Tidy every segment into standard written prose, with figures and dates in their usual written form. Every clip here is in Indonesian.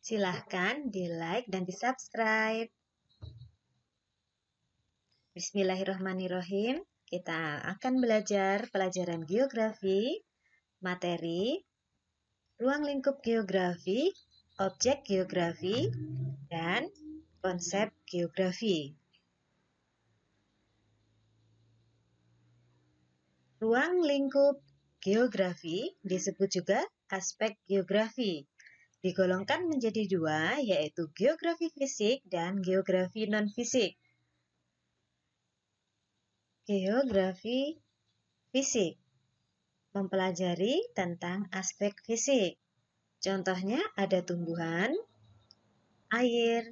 Silahkan di-like dan di-subscribe. Bismillahirrahmanirrahim. Kita akan belajar pelajaran geografi, materi, ruang lingkup geografi, objek geografi, dan konsep geografi. Ruang lingkup geografi disebut juga aspek geografi. Digolongkan menjadi dua, yaitu geografi fisik dan geografi non-fisik. Geografi fisik mempelajari tentang aspek fisik. Contohnya ada tumbuhan, air,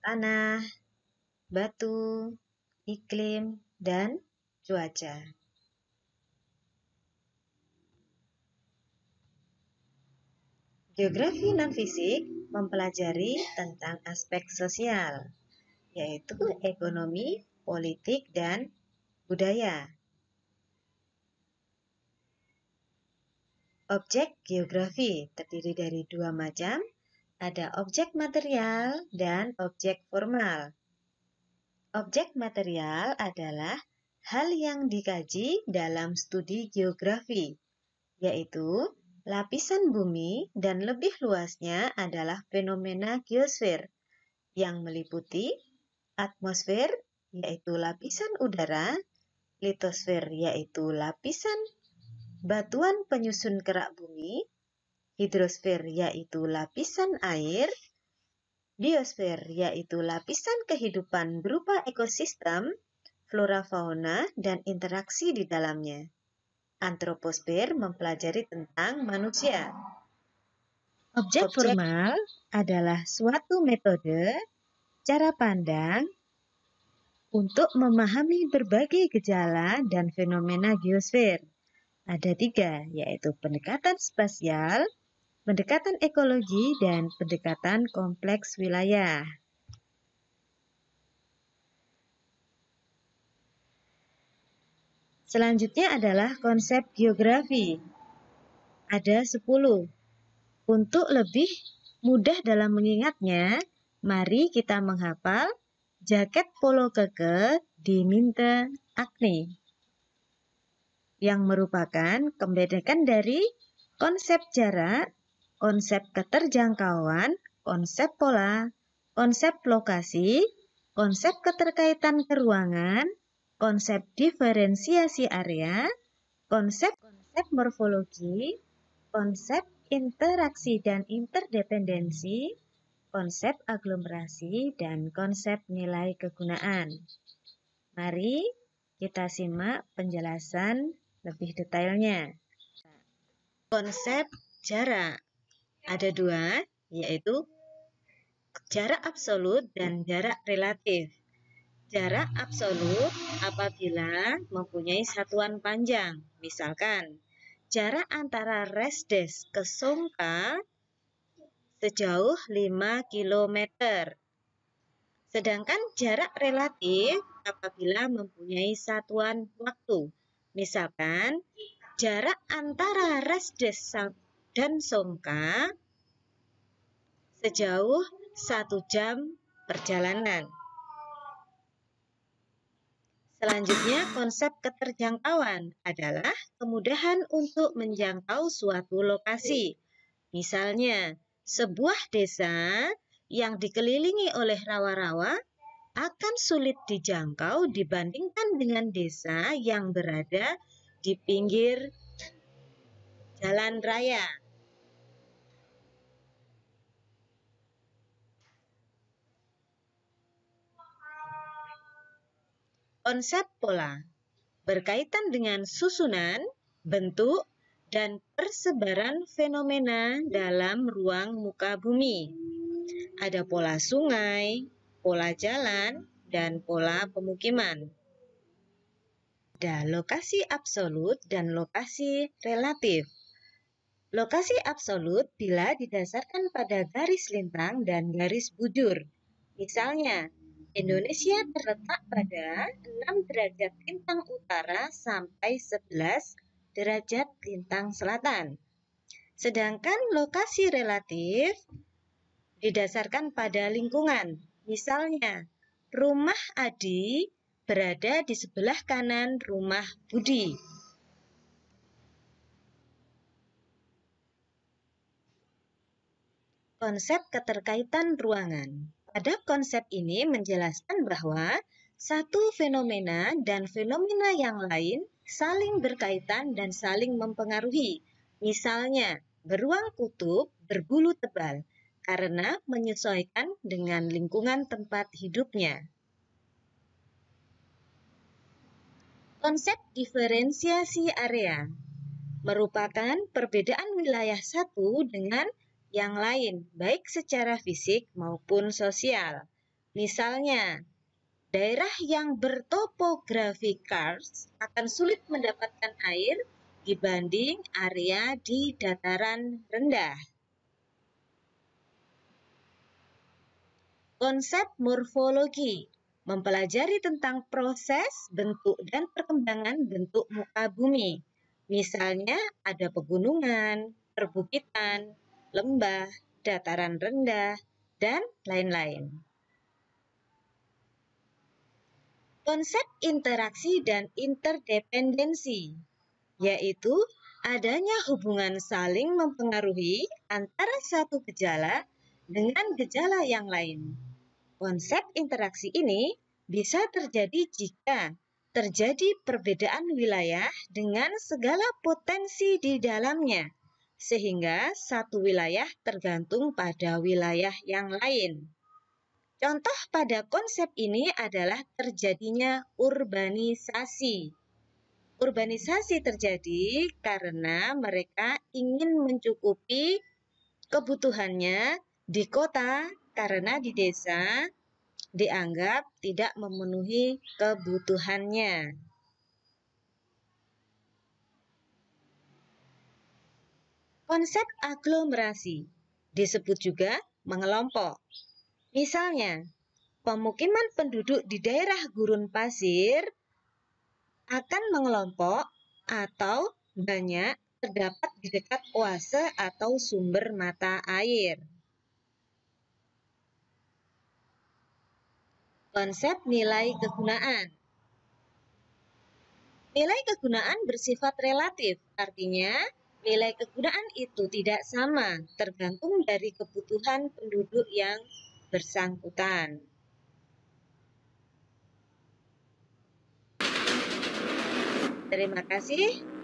tanah, batu, iklim, dan cuaca. Geografi non-fisik mempelajari tentang aspek sosial, yaitu ekonomi, politik, dan budaya. Objek geografi terdiri dari dua macam, ada objek material dan objek formal. Objek material adalah hal yang dikaji dalam studi geografi, yaitu lapisan bumi dan lebih luasnya adalah fenomena geosfer yang meliputi atmosfer, yaitu lapisan udara, litosfer, yaitu lapisan batuan penyusun kerak bumi, hidrosfer, yaitu lapisan air, biosfer, yaitu lapisan kehidupan berupa ekosistem, flora fauna, dan interaksi di dalamnya. Antroposfer mempelajari tentang manusia. Objek formal adalah suatu metode, cara pandang, untuk memahami berbagai gejala dan fenomena geosfer. Ada tiga, yaitu pendekatan spasial, pendekatan ekologi, dan pendekatan kompleks wilayah. Selanjutnya adalah konsep geografi. Ada 10. Untuk lebih mudah dalam mengingatnya, mari kita menghafal jaket polo keke diminta Agni, yang merupakan kependekan dari konsep jarak, konsep keterjangkauan, konsep pola, konsep lokasi, konsep keterkaitan keruangan, konsep diferensiasi area, konsep morfologi, konsep interaksi dan interdependensi, konsep aglomerasi, dan konsep nilai kegunaan. Mari kita simak penjelasan lebih detailnya. Konsep jarak ada dua, yaitu jarak absolut dan jarak relatif. Jarak absolut apabila mempunyai satuan panjang, misalkan jarak antara Resdes ke Songka sejauh 5 km. Sedangkan jarak relatif apabila mempunyai satuan waktu, misalkan jarak antara Resdes dan Songka sejauh 1 jam perjalanan. Selanjutnya, konsep keterjangkauan adalah kemudahan untuk menjangkau suatu lokasi. Misalnya, sebuah desa yang dikelilingi oleh rawa-rawa akan sulit dijangkau dibandingkan dengan desa yang berada di pinggir jalan raya. Konsep pola berkaitan dengan susunan, bentuk, dan persebaran fenomena dalam ruang muka bumi. Ada pola sungai, pola jalan, dan pola pemukiman. Ada lokasi absolut dan lokasi relatif. Lokasi absolut bila didasarkan pada garis lintang dan garis bujur. Misalnya, Indonesia terletak pada 6 derajat lintang utara sampai 11 derajat lintang selatan. Sedangkan lokasi relatif didasarkan pada lingkungan. Misalnya, rumah Adi berada di sebelah kanan rumah Budi. Konsep keterkaitan ruangan. Pada konsep ini menjelaskan bahwa satu fenomena dan fenomena yang lain saling berkaitan dan saling mempengaruhi. Misalnya, beruang kutub berbulu tebal karena menyesuaikan dengan lingkungan tempat hidupnya. Konsep diferensiasi area merupakan perbedaan wilayah satu dengan yang lain, baik secara fisik maupun sosial. Misalnya, daerah yang bertopografi karst akan sulit mendapatkan air dibanding area di dataran rendah. Konsep morfologi mempelajari tentang proses, bentuk, dan perkembangan bentuk muka bumi. Misalnya ada pegunungan, perbukitan, lembah, dataran rendah, dan lain-lain. Konsep interaksi dan interdependensi, yaitu adanya hubungan saling mempengaruhi antara satu gejala dengan gejala yang lain. Konsep interaksi ini bisa terjadi jika terjadi perbedaan wilayah dengan segala potensi di dalamnya, sehingga satu wilayah tergantung pada wilayah yang lain. Contoh pada konsep ini adalah terjadinya urbanisasi. Urbanisasi terjadi karena mereka ingin mencukupi kebutuhannya di kota karena di desa dianggap tidak memenuhi kebutuhannya. Konsep aglomerasi disebut juga mengelompok. Misalnya, pemukiman penduduk di daerah gurun pasir akan mengelompok atau banyak terdapat di dekat oase atau sumber mata air. Konsep nilai kegunaan. Nilai kegunaan bersifat relatif, artinya nilai kegunaan itu tidak sama, tergantung dari kebutuhan penduduk yang bersangkutan. Terima kasih.